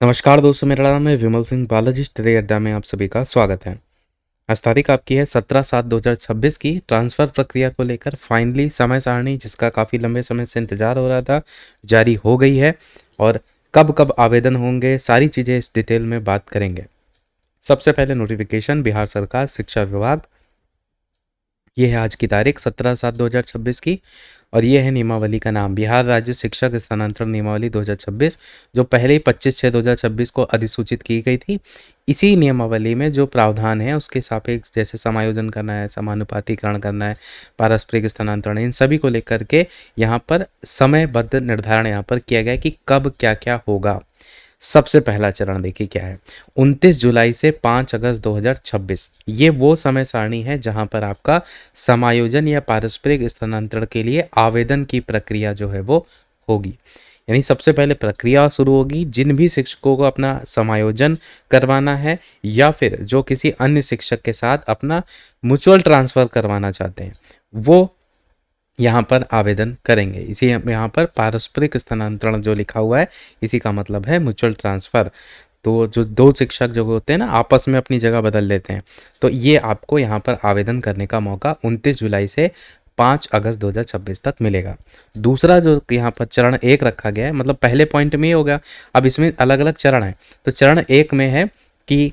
नमस्कार दोस्तों, मेरा नाम है विमल सिंह बालाजी। स्टडी अड्डा में आप सभी का स्वागत है। आज तारीख आपकी है 17/7/2026 की। ट्रांसफ़र प्रक्रिया को लेकर फाइनली समय सारणी, जिसका काफ़ी लंबे समय से इंतजार हो रहा था, जारी हो गई है। और कब कब आवेदन होंगे, सारी चीज़ें इस डिटेल में बात करेंगे। सबसे पहले नोटिफिकेशन बिहार सरकार शिक्षा विभाग, ये है आज की तारीख 17/7/2026 की। और ये है नियमावली का नाम, बिहार राज्य शिक्षक स्थानांतरण नियमावली 2026, जो पहले ही 25/6/2026 को अधिसूचित की गई थी। इसी नियमावली में जो प्रावधान है उसके सापेक्ष, जैसे समायोजन करना है, समानुपातीकरण करना है, पारस्परिक स्थानांतरण, इन सभी को लेकर के यहाँ पर समयबद्ध निर्धारण यहाँ पर किया गया है कि कब क्या क्या होगा। सबसे पहला चरण देखिए क्या है, 29 जुलाई से 5 अगस्त 2026। ये वो समय सारणी है जहां पर आपका समायोजन या पारस्परिक स्थानांतरण के लिए आवेदन की प्रक्रिया जो है वो होगी। यानी सबसे पहले प्रक्रिया शुरू होगी। जिन भी शिक्षकों को अपना समायोजन करवाना है या फिर जो किसी अन्य शिक्षक के साथ अपना म्यूचुअल ट्रांसफ़र करवाना चाहते हैं, वो यहाँ पर आवेदन करेंगे। इसी यहाँ पर पारस्परिक स्थानांतरण जो लिखा हुआ है, इसी का मतलब है म्यूचुअल ट्रांसफ़र। तो जो दो शिक्षक जो होते हैं ना, आपस में अपनी जगह बदल लेते हैं, तो ये आपको यहाँ पर आवेदन करने का मौका 29 जुलाई से 5 अगस्त 2026 तक मिलेगा। दूसरा जो यहाँ पर चरण 1 रखा गया है, मतलब पहले पॉइंट में ये हो गया, अब इसमें अलग अलग चरण है। तो चरण 1 में है कि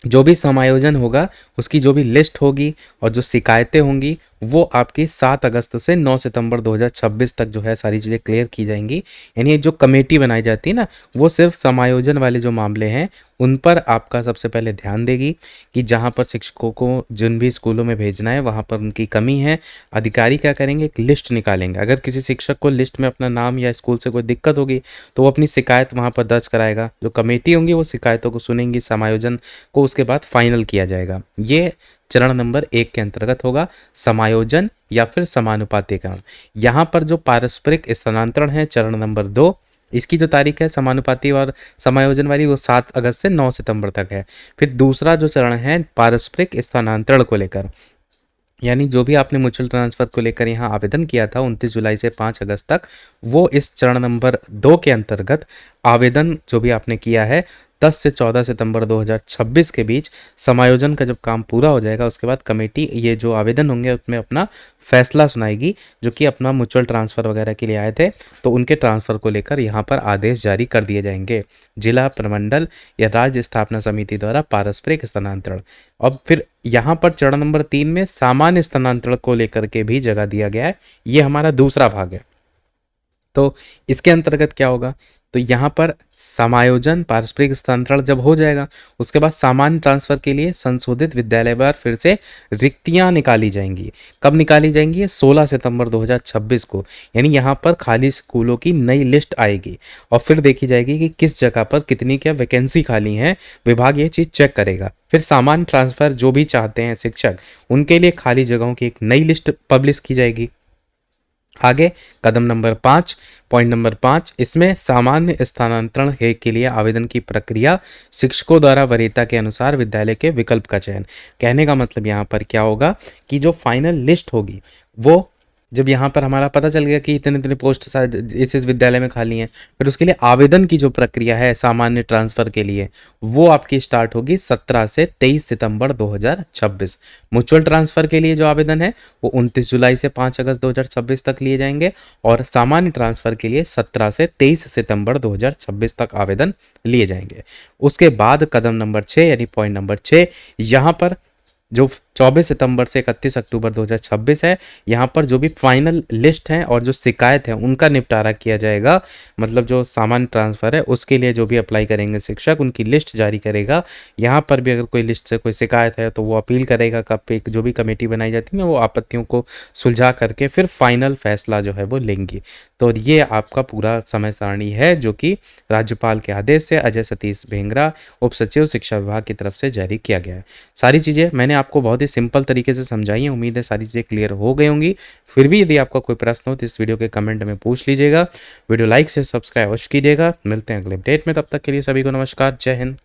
जो भी समायोजन होगा उसकी जो भी लिस्ट होगी और जो शिकायतें होंगी वो आपकी 7 अगस्त से 9 सितंबर 2026 तक जो है सारी चीज़ें क्लियर की जाएंगी। यानी जो कमेटी बनाई जाती है ना, वो सिर्फ समायोजन वाले जो मामले हैं उन पर आपका सबसे पहले ध्यान देगी कि जहाँ पर शिक्षकों को जिन भी स्कूलों में भेजना है वहाँ पर उनकी कमी है। अधिकारी क्या करेंगे, एक लिस्ट निकालेंगे। अगर किसी शिक्षक को लिस्ट में अपना नाम या स्कूल से कोई दिक्कत होगी तो वो अपनी शिकायत वहाँ पर दर्ज कराएगा। जो कमेटी होंगी वो शिकायतों को सुनेंगी, समायोजन को उसके बाद फाइनल किया जाएगा। ये चरण नंबर 1 के अंतर्गत होगा, समायोजन या फिर समानुपातीकरण। यहाँ पर जो पारस्परिक स्थानांतरण है चरण नंबर 2, इसकी जो तारीख है समानुपाती और समायोजन वाली, वो 7 अगस्त से 9 सितंबर तक है। फिर दूसरा जो चरण है पारस्परिक स्थानांतरण को लेकर, यानी जो भी आपने म्यूचुअल ट्रांसफ़र को लेकर यहाँ आवेदन किया था 29 जुलाई से 5 अगस्त तक, वो इस चरण नंबर 2 के अंतर्गत आवेदन जो भी आपने किया है 10 से 14 सितंबर 2026 के बीच, समायोजन का जब काम पूरा हो जाएगा उसके बाद कमेटी ये जो आवेदन होंगे उसमें अपना फैसला सुनाएगी। जो कि अपना म्यूचुअल ट्रांसफ़र वगैरह के लिए आए थे, तो उनके ट्रांसफ़र को लेकर यहाँ पर आदेश जारी कर दिए जाएंगे जिला प्रमंडल या राज्य स्थापना समिति द्वारा पारस्परिक स्थानांतरण। अब फिर यहाँ पर चरण नंबर 3 में सामान्य स्थानांतरण को लेकर के भी जगह दिया गया है। ये हमारा दूसरा भाग है। तो इसके अंतर्गत क्या होगा, तो यहाँ पर समायोजन पारस्परिक स्थानांतरण जब हो जाएगा उसके बाद सामान्य ट्रांसफर के लिए संशोधित विद्यालय वार फिर से रिक्तियां निकाली जाएंगी। कब निकाली जाएंगी, 16 सितंबर 2026 को। यानी यहाँ पर खाली स्कूलों की नई लिस्ट आएगी और फिर देखी जाएगी कि किस जगह पर कितनी क्या वैकेंसी खाली है। विभाग ये चीज़ चेक करेगा। फिर सामान्य ट्रांसफर जो भी चाहते हैं शिक्षक, उनके लिए खाली जगहों की एक नई लिस्ट पब्लिश की जाएगी। आगे कदम नंबर 5, पॉइंट नंबर 5, इसमें सामान्य स्थानांतरण है के लिए आवेदन की प्रक्रिया, शिक्षकों द्वारा वरीयता के अनुसार विद्यालय के विकल्प का चयन। कहने का मतलब यहाँ पर क्या होगा कि जो फाइनल लिस्ट होगी वो जब यहाँ पर हमारा पता चल गया कि इतने इतने पोस्ट शायद इस विद्यालय में खाली हैं, फिर उसके लिए आवेदन की जो प्रक्रिया है सामान्य ट्रांसफ़र के लिए, वो आपकी स्टार्ट होगी 17 से 23 सितंबर 2026। म्यूचुअल ट्रांसफ़र के लिए जो आवेदन है वो 29 जुलाई से 5 अगस्त 2026 तक लिए जाएंगे और सामान्य ट्रांसफ़र के लिए 17 से 23 सितंबर 2026 तक आवेदन लिए जाएंगे। उसके बाद कदम नंबर 6 यानी पॉइंट नंबर 6, यहाँ पर जो 24 सितंबर से 31 अक्टूबर 2026 है, यहाँ पर जो भी फाइनल लिस्ट हैं और जो शिकायत है उनका निपटारा किया जाएगा। मतलब जो सामान्य ट्रांसफ़र है उसके लिए जो भी अप्लाई करेंगे शिक्षक, उनकी लिस्ट जारी करेगा। यहाँ पर भी अगर कोई लिस्ट से कोई शिकायत है तो वो अपील करेगा। कब जो भी कमेटी बनाई जाती है ना, वो आपत्तियों को सुलझा करके फिर फाइनल फैसला जो है वो लेंगी। तो ये आपका पूरा समय सारणी है जो कि राज्यपाल के आदेश से अजय सतीश भेंगरा, उप सचिव शिक्षा विभाग की तरफ से जारी किया गया है। सारी चीज़ें मैंने आपको बहुत ही सिंपल तरीके से समझाई है। उम्मीद है सारी चीज़ें क्लियर हो गई होंगी। फिर भी यदि आपका कोई प्रश्न हो तो इस वीडियो के कमेंट में पूछ लीजिएगा। वीडियो लाइक से सब्सक्राइब अवश्य कीजिएगा। मिलते हैं अगले अपडेट में, तब तक के लिए सभी को नमस्कार, जय हिंद।